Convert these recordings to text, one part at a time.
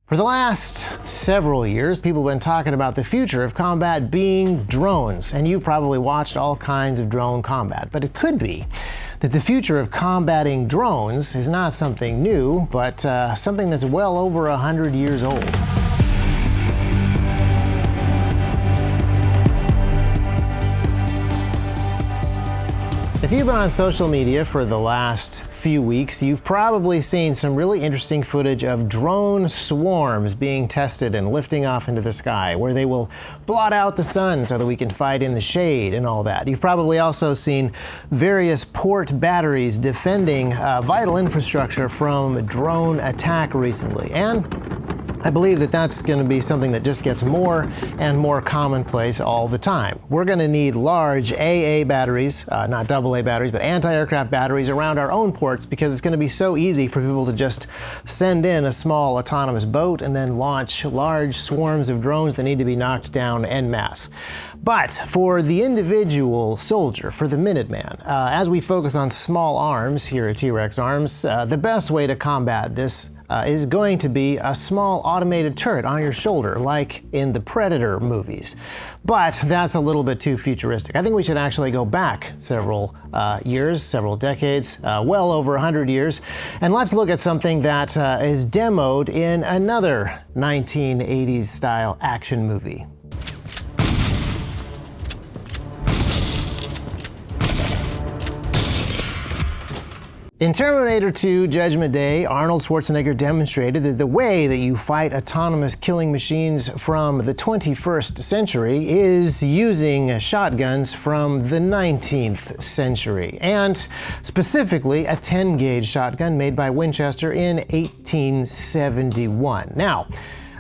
For the last several years, people have been talking about the future of combat being drones, and you've probably watched all kinds of drone combat, but it could be that the future of combating drones is not something new, but something that's well over 100 years old. If you've been on social media for the last few weeks, you've probably seen some really interesting footage of drone swarms being tested and lifting off into the sky, where they will blot out the sun so that we can fight in the shade and all that. You've probably also seen various port batteries defending vital infrastructure from drone attack recently. And I believe that that's going to be something that just gets more and more commonplace all the time. We're going to need large AA batteries, not AA batteries, but anti-aircraft batteries around our own ports, because it's going to be so easy for people to just send in a small autonomous boat and then launch large swarms of drones that need to be knocked down en masse. But for the individual soldier, for the Minuteman, as we focus on small arms here at T-Rex Arms, the best way to combat this is going to be a small automated turret on your shoulder, like in the Predator movies. But that's a little bit too futuristic. I think we should actually go back several years, several decades, well over 100 years, and let's look at something that is demoed in another 1980s style action movie. In Terminator 2 Judgment Day, Arnold Schwarzenegger demonstrated that the way that you fight autonomous killing machines from the 21st century is using shotguns from the 19th century, and specifically a 10-gauge shotgun made by Winchester in 1871. Now,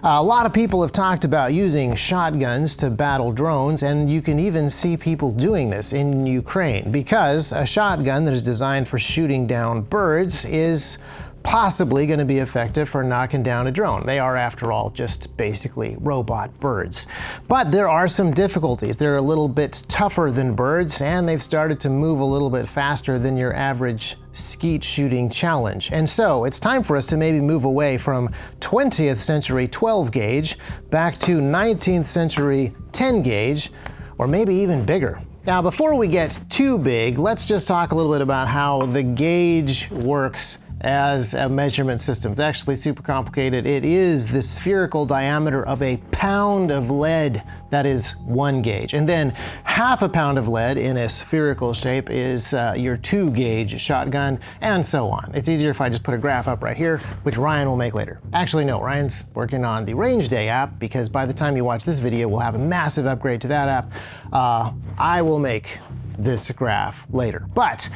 a lot of people have talked about using shotguns to battle drones, and you can even see people doing this in Ukraine, because a shotgun that is designed for shooting down birds is possibly going to be effective for knocking down a drone. They are, after all, just basically robot birds. But there are some difficulties. They're a little bit tougher than birds, and they've started to move a little bit faster than your average skeet shooting challenge. And so it's time for us to maybe move away from 20th century 12 gauge back to 19th century 10 gauge, or maybe even bigger. Now, before we get too big, let's just talk a little bit about how the gauge works as a measurement system. It's actually super complicated. It is the spherical diameter of a pound of lead that is 1 gauge. And then half a pound of lead in a spherical shape is your 2 gauge shotgun, and so on. It's easier if I just put a graph up right here, which Ryan will make later. Actually, no, Ryan's working on the Range Day app, because by the time you watch this video, we'll have a massive upgrade to that app. I will make this graph later. But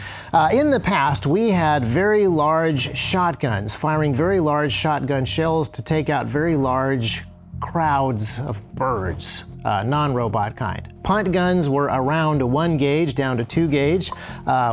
in the past, we had very large shotguns firing very large shotgun shells to take out very large crowds of birds, non-robot kind. Punt guns were around 1 gauge down to 2 gauge,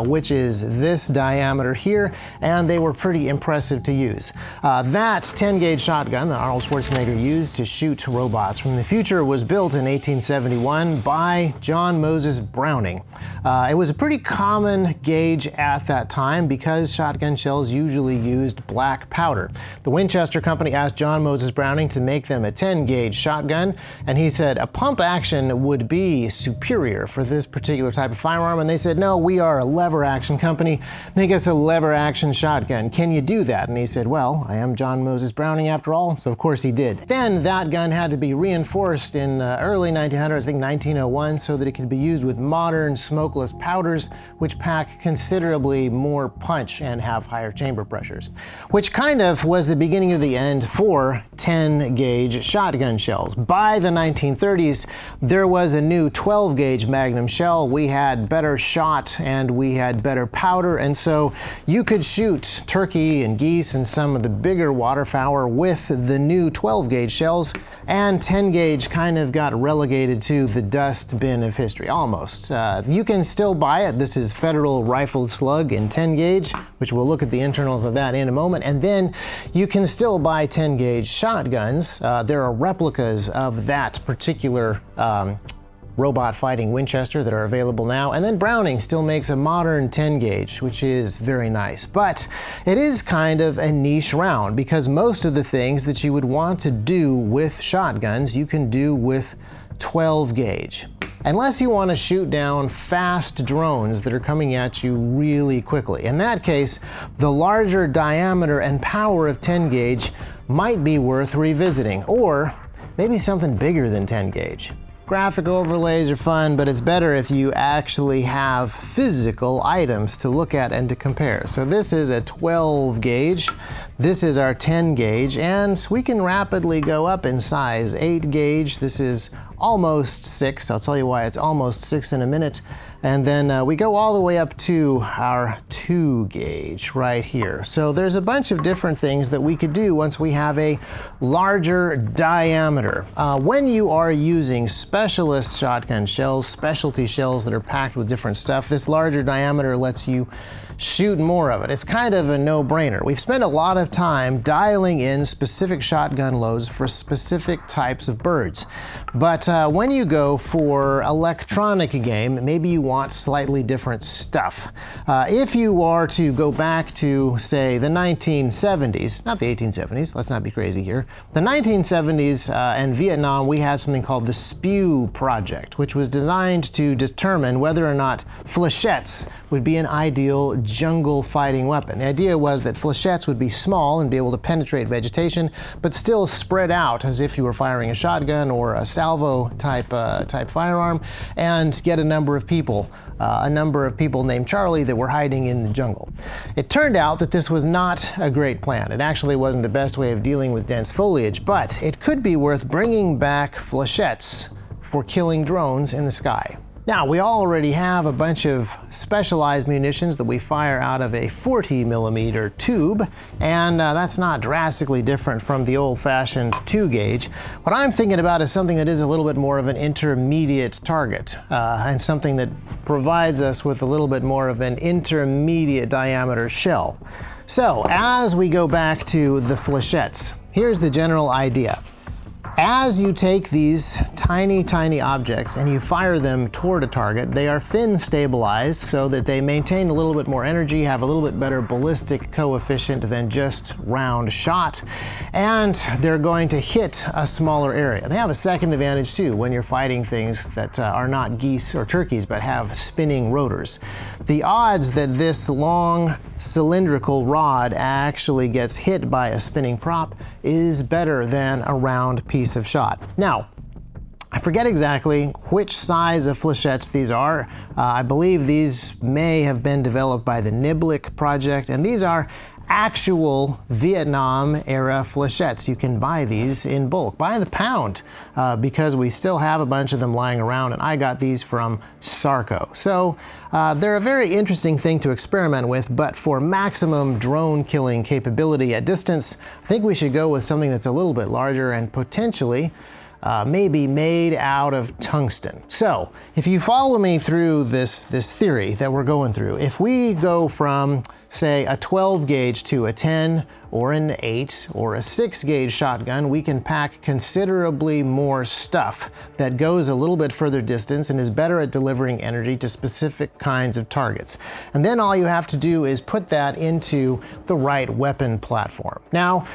which is this diameter here, and they were pretty impressive to use. That 10 gauge shotgun that Arnold Schwarzenegger used to shoot robots from the future was built in 1871 by John Moses Browning. It was a pretty common gauge at that time because shotgun shells usually used black powder. The Winchester company asked John Moses Browning to make them a 10 gauge shotgun, and he said a pump action would be superior for this particular type of firearm, and they said, no, we are a lever action company, make us a lever action shotgun. Can you do that? And he said, well, I am John Moses Browning after all, so of course he did. Then that gun had to be reinforced in early 1900s, I think 1901, so that it could be used with modern smokeless powders, which pack considerably more punch and have higher chamber pressures, which kind of was the beginning of the end for 10 gauge shotgun shells. By the 1930s, there was a new 12 gauge Magnum shell. We had better shot and we had better powder, and so you could shoot turkey and geese and some of the bigger waterfowl with the new 12 gauge shells, and 10 gauge kind of got relegated to the dustbin of history, almost. You can still buy it. This is Federal Rifled Slug in 10 gauge, which we'll look at the internals of that in a moment, and then you can still buy 10 gauge shotguns. There are replicas of that particular robot fighting Winchester that are available now. And then Browning still makes a modern 10 gauge, which is very nice. But it is kind of a niche round because most of the things that you would want to do with shotguns, you can do with 12 gauge. Unless you want to shoot down fast drones that are coming at you really quickly. In that case, the larger diameter and power of 10 gauge might be worth revisiting, or maybe something bigger than 10 gauge. Graphic overlays are fun, but it's better if you actually have physical items to look at and to compare. So this is a 12 gauge, this is our 10 gauge, and we can rapidly go up in size. 8 gauge, this is almost 6. I'll tell you why it's almost 6 in a minute. And then we go all the way up to our 2 gauge right here. So there's a bunch of different things that we could do once we have a larger diameter. When you are using specialist shotgun shells, specialty shells that are packed with different stuff, this larger diameter lets you shoot more of it. It's kind of a no-brainer. We've spent a lot of time dialing in specific shotgun loads for specific types of birds. But when you go for electronic game, maybe you want slightly different stuff. If you are to go back to, say, the 1970s, not the 1870s, let's not be crazy here, the 1970s and Vietnam, we had something called the SPEW project, which was designed to determine whether or not flechettes would be an ideal jungle fighting weapon. The idea was that flechettes would be small and be able to penetrate vegetation, but still spread out as if you were firing a shotgun or a salvo type firearm, and get a number of people named Charlie that were hiding in the jungle. It turned out that this was not a great plan. It actually wasn't the best way of dealing with dense foliage, but it could be worth bringing back flechettes for killing drones in the sky. Now, we already have a bunch of specialized munitions that we fire out of a 40mm tube, and that's not drastically different from the old-fashioned 2 gauge. What I'm thinking about is something that is a little bit more of an intermediate target, and something that provides us with a little bit more of an intermediate diameter shell. So, as we go back to the flechettes, here's the general idea. As you take these tiny objects and you fire them toward a target, they are fin stabilized so that they maintain a little bit more energy, have a little bit better ballistic coefficient than just round shot, and they're going to hit a smaller area. They have a second advantage too when you're fighting things that are not geese or turkeys but have spinning rotors. The odds that this long cylindrical rod actually gets hit by a spinning prop is better than a round piece of shot. Now, I forget exactly which size of flechettes these are. I believe these may have been developed by the Niblick project, and these are actual Vietnam-era flechettes. You can buy these in bulk, by the pound, because we still have a bunch of them lying around, and I got these from Sarco. So they're a very interesting thing to experiment with, but for maximum drone killing capability at distance, I think we should go with something that's a little bit larger and potentially maybe made out of tungsten. So, if you follow me through this theory that we're going through, if we go from, say, a 12 gauge to a 10 or an 8 or a 6 gauge shotgun, we can pack considerably more stuff that goes a little bit further distance and is better at delivering energy to specific kinds of targets. And then all you have to do is put that into the right weapon platform. Now,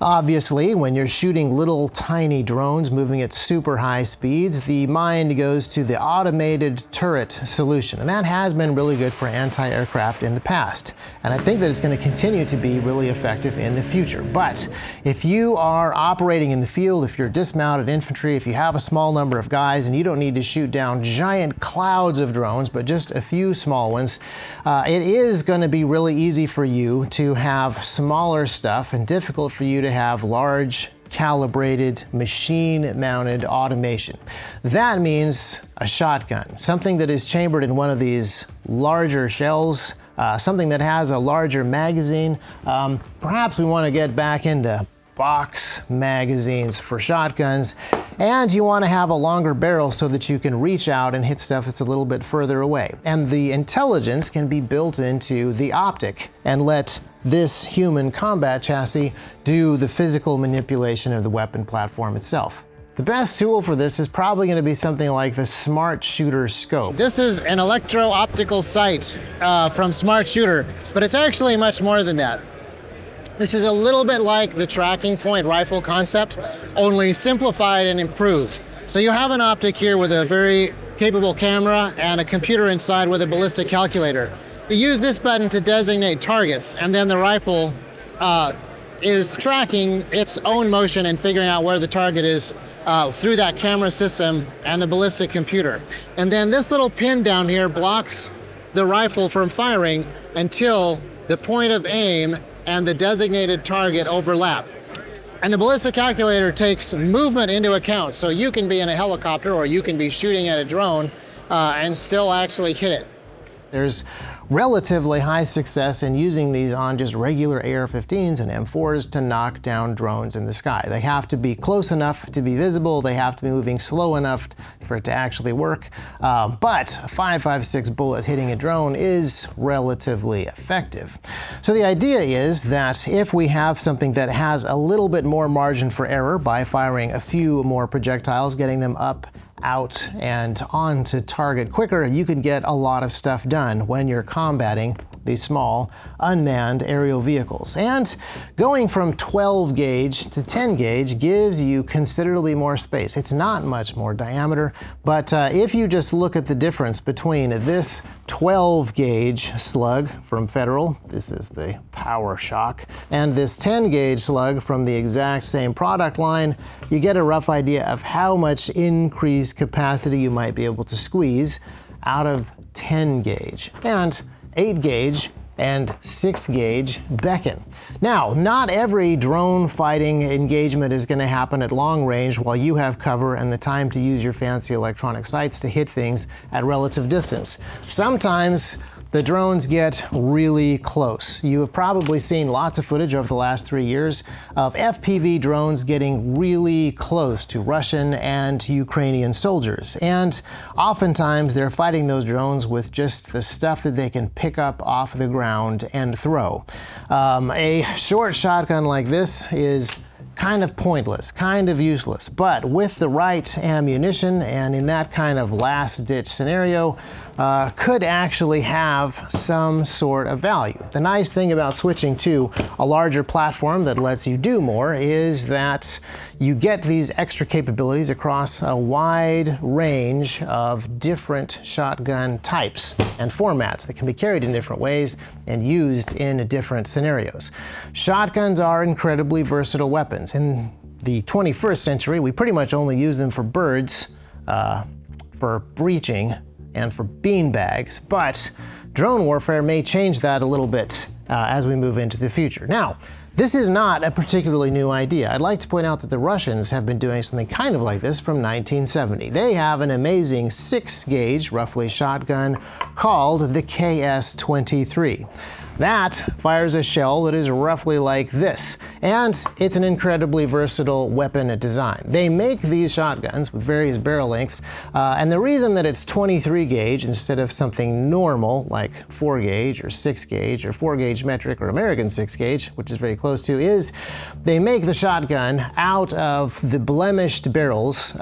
obviously, when you're shooting little tiny drones moving at super high speeds, the mind goes to the automated turret solution. And that has been really good for anti-aircraft in the past. And I think that it's going to continue to be really effective in the future. But if you are operating in the field, if you're dismounted infantry, if you have a small number of guys and you don't need to shoot down giant clouds of drones, but just a few small ones, it is going to be really easy for you to have smaller stuff and difficult for you to have large calibrated machine-mounted automation. That means a shotgun, something that is chambered in one of these larger shells, something that has a larger magazine. Perhaps we want to get back into box magazines for shotguns, and you want to have a longer barrel so that you can reach out and hit stuff that's a little bit further away. And the intelligence can be built into the optic and let this human combat chassis do the physical manipulation of the weapon platform itself. The best tool for this is probably going to be something like the Smart Shooter scope. This is an electro-optical sight from Smart Shooter, but it's actually much more than that. This is a little bit like the tracking point rifle concept, only simplified and improved. So you have an optic here with a very capable camera and a computer inside with a ballistic calculator. You use this button to designate targets, and then the rifle is tracking its own motion and figuring out where the target is through that camera system and the ballistic computer. And then this little pin down here blocks the rifle from firing until the point of aim and the designated target overlap. And the ballistic calculator takes movement into account, so you can be in a helicopter or you can be shooting at a drone and still actually hit it. There's relatively high success in using these on just regular AR-15s and M4s to knock down drones in the sky. They have to be close enough to be visible, they have to be moving slow enough for it to actually work, but a 5.56 bullet hitting a drone is relatively effective. So the idea is that if we have something that has a little bit more margin for error by firing a few more projectiles, getting them up, out, and onto target quicker, you can get a lot of stuff done when you're combating these small unmanned aerial vehicles. And going from 12 gauge to 10 gauge gives you considerably more space. It's not much more diameter, but if you just look at the difference between this 12 gauge slug from Federal, this is the Power Shock, and this 10 gauge slug from the exact same product line, you get a rough idea of how much increased capacity you might be able to squeeze out of 10 gauge. And 8 gauge and 6 gauge beckon. Now, not every drone fighting engagement is going to happen at long range while you have cover and the time to use your fancy electronic sights to hit things at relative distance. Sometimes the drones get really close. You have probably seen lots of footage over the last 3 years of FPV drones getting really close to Russian and Ukrainian soldiers. And oftentimes they're fighting those drones with just the stuff that they can pick up off the ground and throw. A short shotgun like this is kind of pointless, kind of useless, but with the right ammunition and in that kind of last-ditch scenario, could actually have some sort of value. The nice thing about switching to a larger platform that lets you do more is that you get these extra capabilities across a wide range of different shotgun types and formats that can be carried in different ways and used in different scenarios. Shotguns are incredibly versatile weapons. In the 21st century, we pretty much only use them for birds, for breaching, and for beanbags, but drone warfare may change that a little bit as we move into the future. Now, this is not a particularly new idea. I'd like to point out that the Russians have been doing something kind of like this from 1970. They have an amazing 6 gauge, roughly, shotgun called the KS-23. That fires a shell that is roughly like this, and it's an incredibly versatile weapon design. They make these shotguns with various barrel lengths, and the reason that it's 23 gauge instead of something normal like 4 gauge or 6 gauge or 4 gauge metric or American 6 gauge, which is very close to, is they make the shotgun out of the blemished barrels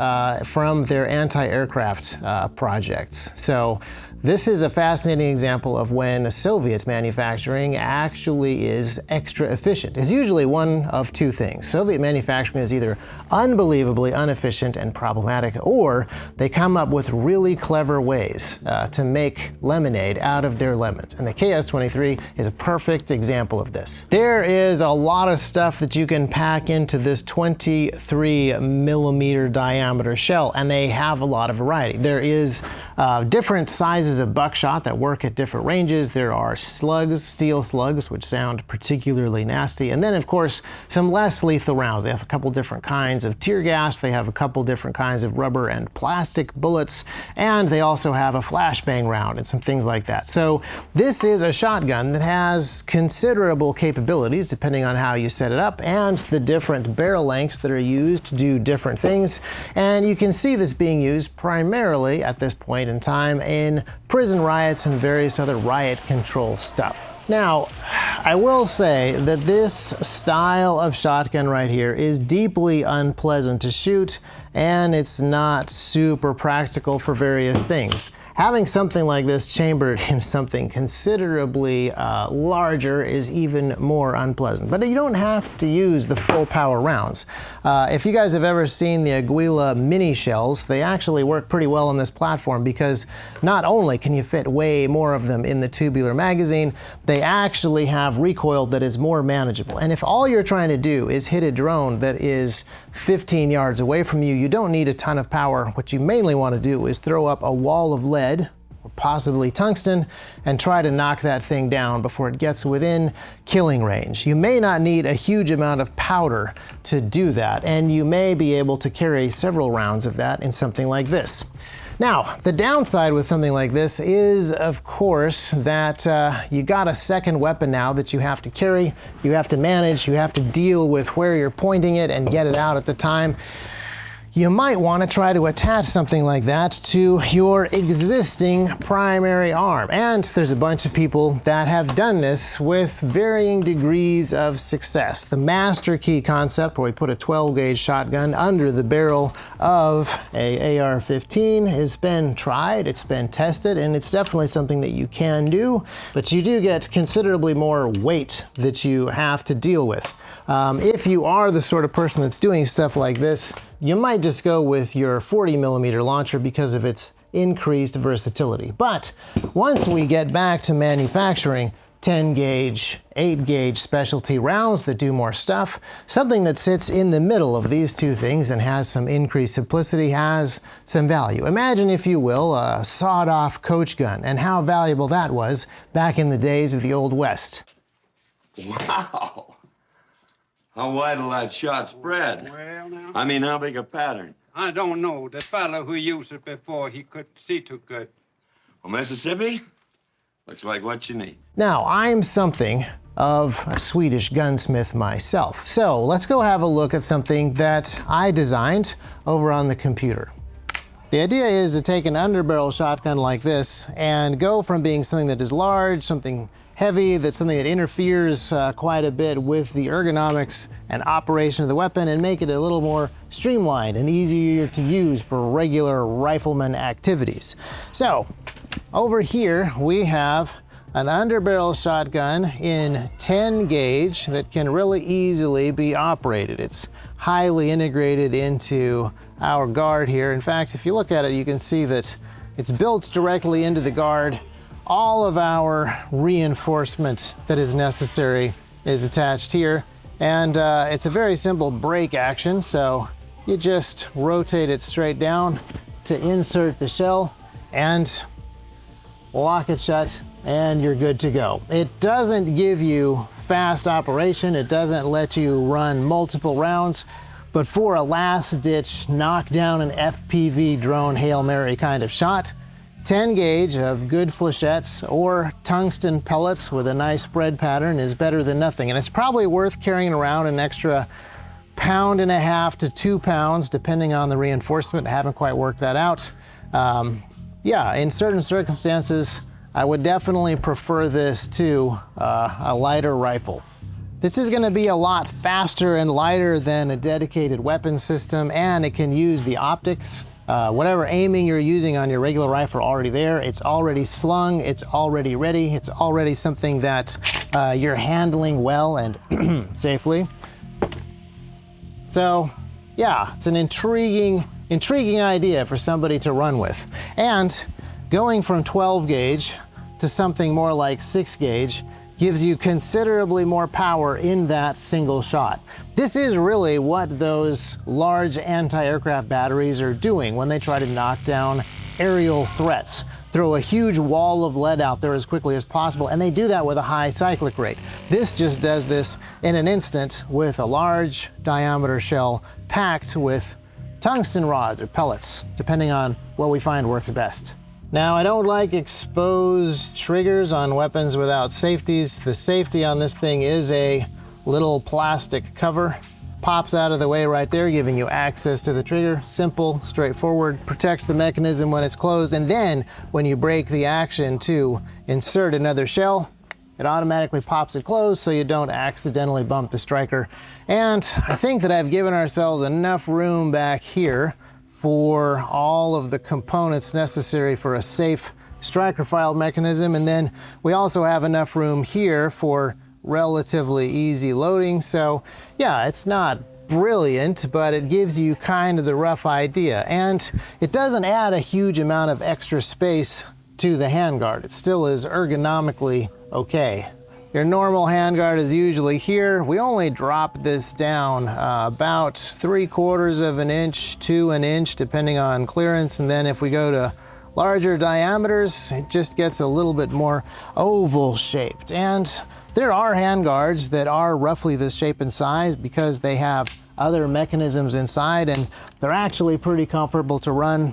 from their anti-aircraft projects. So this is a fascinating example of when Soviet manufacturing actually is extra efficient. It's usually one of two things. Soviet manufacturing is either unbelievably inefficient and problematic, or they come up with really clever ways to make lemonade out of their lemons. And the KS-23 is a perfect example of this. There is a lot of stuff that you can pack into this 23 millimeter diameter shell, and they have a lot of variety. There is different sizes of buckshot that work at different ranges. There are slugs, steel slugs, which sound particularly nasty. And then, of course, some less lethal rounds. They have a couple different kinds of tear gas. They have a couple different kinds of rubber and plastic bullets. And they also have a flashbang round and some things like that. So this is a shotgun that has considerable capabilities depending on how you set it up and the different barrel lengths that are used to do different things. And you can see this being used primarily at this point in time in prison riots and various other riot control stuff. Now, I will say that this style of shotgun right here is deeply unpleasant to shoot, and it's not super practical for various things. Having something like this chambered in something considerably larger is even more unpleasant. But you don't have to use the full power rounds. If you guys have ever seen the Aguila mini shells, they actually work pretty well on this platform because not only can you fit way more of them in the tubular magazine, they actually have recoil that is more manageable. And if all you're trying to do is hit a drone that is 15 yards away from you, you don't need a ton of power. What you mainly want to do is throw up a wall of lead or possibly tungsten and try to knock that thing down before it gets within killing range. You may not need a huge amount of powder to do that, and you may be able to carry several rounds of that in something like this. Now, the downside with something like this is, of course, that you got a second weapon now that you have to carry, you have to manage, you have to deal with where you're pointing it and get it out at the time. You might want to try to attach something like that to your existing primary arm. And there's a bunch of people that have done this with varying degrees of success. The master key concept, where we put a 12-gauge shotgun under the barrel of a AR-15, has been tried, it's been tested, and it's definitely something that you can do, but you do get considerably more weight that you have to deal with. If you are the sort of person that's doing stuff like this, you might just go with your 40mm launcher because of its increased versatility. But once we get back to manufacturing 10-gauge, 8-gauge specialty rounds that do more stuff, something that sits in the middle of these two things and has some increased simplicity has some value. Imagine, if you will, a sawed-off coach gun and how valuable that was back in the days of the Old West. Wow! How wide will that shot spread? Well, now, I mean, how big a pattern? I don't know. The fellow who used it before, he could see too good. Well, Mississippi? Looks like what you need. Now, I'm something of a Swedish gunsmith myself, so let's go have a look at something that I designed over on the computer. The idea is to take an underbarrel shotgun like this and go from being something that is large, something heavy, that's something that interferes quite a bit with the ergonomics and operation of the weapon, and make it a little more streamlined and easier to use for regular rifleman activities. So over here we have an underbarrel shotgun in 10 gauge that can really easily be operated. It's highly integrated into our guard here. In fact, if you look at it, you can see that it's built directly into the guard. All of our reinforcement that is necessary is attached here, and it's a very simple break action, so you just rotate it straight down to insert the shell and lock it shut, and you're good to go. It doesn't give you fast operation, it doesn't let you run multiple rounds, but for a last-ditch knockdown an FPV drone Hail Mary kind of shot, 10 gauge of good flechettes or tungsten pellets with a nice spread pattern is better than nothing. And it's probably worth carrying around an extra 1.5 to 2 pounds, depending on the reinforcement. I haven't quite worked that out. Yeah, in certain circumstances, I would definitely prefer this to a lighter rifle. This is going to be a lot faster and lighter than a dedicated weapon system, and it can use the optics. Whatever aiming you're using on your regular rifle already there, it's already slung, it's already ready, it's already something that you're handling well and safely. So yeah, it's an intriguing idea for somebody to run with. And going from 12 gauge to something more like 6 gauge gives you considerably more power in that single shot. This is really what those large anti-aircraft batteries are doing when they try to knock down aerial threats. Throw a huge wall of lead out there as quickly as possible, and they do that with a high cyclic rate. This just does this in an instant with a large diameter shell packed with tungsten rods or pellets, depending on what we find works best. Now, I don't like exposed triggers on weapons without safeties. The safety on this thing is a little plastic cover. Pops out of the way right there, giving you access to the trigger. Simple, straightforward, protects the mechanism when it's closed, and then when you break the action to insert another shell, it automatically pops it closed so you don't accidentally bump the striker. And I think that I've given ourselves enough room back here for all of the components necessary for a safe striker file mechanism. And then we also have enough room here for relatively easy loading. So yeah, it's not brilliant, but it gives you kind of the rough idea. And it doesn't add a huge amount of extra space to the handguard. It still is ergonomically okay. Your normal handguard is usually here. We only drop this down about 3/4 of an inch to an inch, depending on clearance. And then if we go to larger diameters, it just gets a little bit more oval shaped. And there are handguards that are roughly this shape and size because they have other mechanisms inside, and they're actually pretty comfortable to run.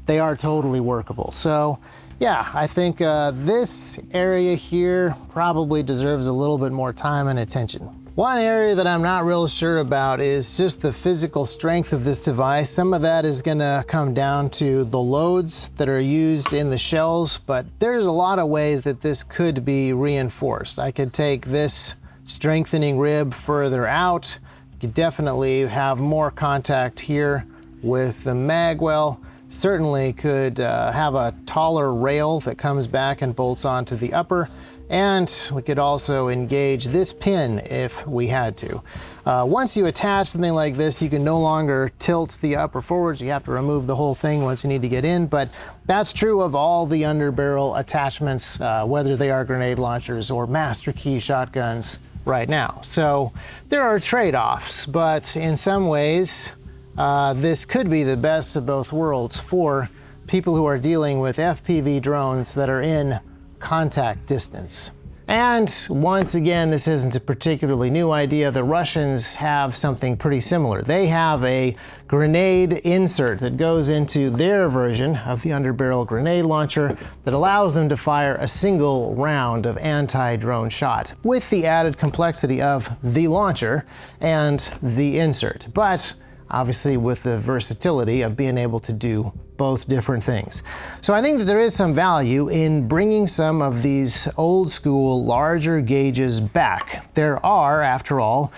They are totally workable. So yeah, I think this area here probably deserves a little bit more time and attention. One area that I'm not real sure about is just the physical strength of this device. Some of that is gonna come down to the loads that are used in the shells, but there's a lot of ways that this could be reinforced. I could take this strengthening rib further out. You could definitely have more contact here with the magwell. Certainly could have a taller rail that comes back and bolts onto the upper. And we could also engage this pin if we had to. Once you attach something like this, you can no longer tilt the upper forwards. You have to remove the whole thing once you need to get in, but that's true of all the underbarrel attachments, whether they are grenade launchers or master key shotguns right now. So there are trade-offs, but in some ways, this could be the best of both worlds for people who are dealing with FPV drones that are in contact distance. And once again, this isn't a particularly new idea. The Russians have something pretty similar. They have a grenade insert that goes into their version of the underbarrel grenade launcher that allows them to fire a single round of anti-drone shot with the added complexity of the launcher and the insert. But obviously with the versatility of being able to do both different things. So I think that there is some value in bringing some of these old school larger gauges back. There are, after all,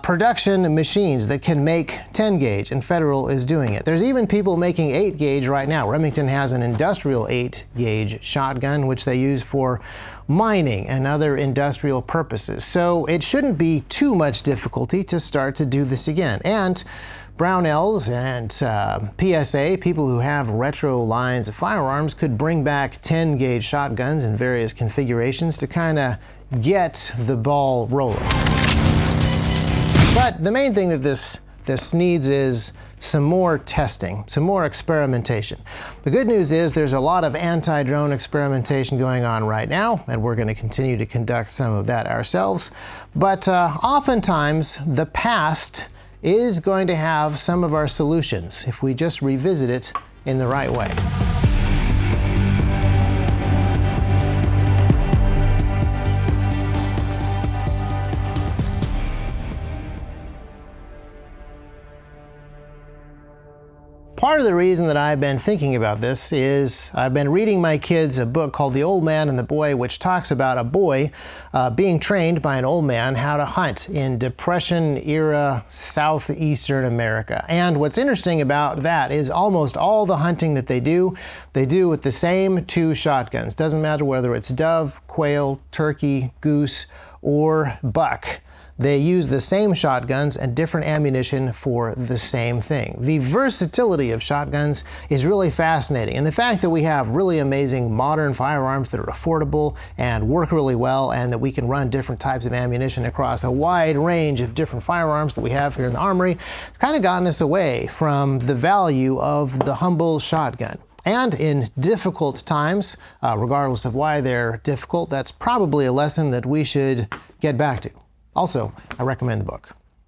production machines that can make 10 gauge, and Federal is doing it. There's even people making 8 gauge right now. Remington has an industrial 8 gauge shotgun, which they use for mining and other industrial purposes. So it shouldn't be too much difficulty to start to do this again. And Brownells and PSA, people who have retro lines of firearms, could bring back 10 gauge shotguns in various configurations to kind of get the ball rolling. But the main thing that this needs is some more testing, some more experimentation. The good news is there's a lot of anti-drone experimentation going on right now, and we're going to continue to conduct some of that ourselves. But oftentimes, the past is going to have some of our solutions if we just revisit it in the right way. Part of the reason that I've been thinking about this is I've been reading my kids a book called The Old Man and the Boy, which talks about a boy being trained by an old man how to hunt in Depression-era southeastern America. And what's interesting about that is almost all the hunting that they do with the same 2 shotguns. Doesn't matter whether it's dove, quail, turkey, goose, or buck. They use the same shotguns and different ammunition for the same thing. The versatility of shotguns is really fascinating, and the fact that we have really amazing modern firearms that are affordable and work really well, and that we can run different types of ammunition across a wide range of different firearms that we have here in the armory, it's kind of gotten us away from the value of the humble shotgun. And in difficult times, regardless of why they're difficult, that's probably a lesson that we should get back to. Also, I recommend the book.